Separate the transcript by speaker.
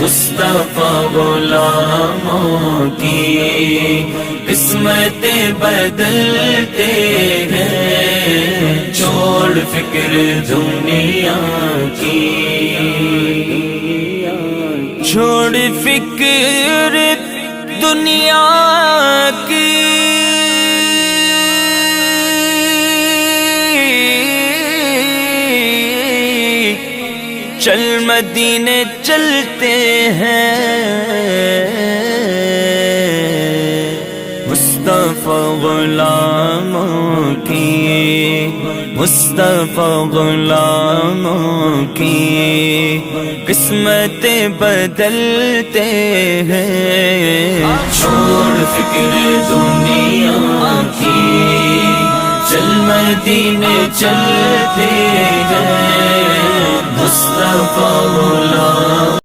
Speaker 1: मुस्तफा गुलामों की किस्मतें बदलते हैं, छोड़ फिक्र दुनिया की, छोड़ फिक्र दुनिया की। चल मदीने चलते हैं, मुस्तफा गुलामों की, मुस्तफा गुलामों की किस्मतें बदलते हैं, छोड़ फिक्र दुनिया की। चल मदीने चलते हैं, मुस्तफा गुलाम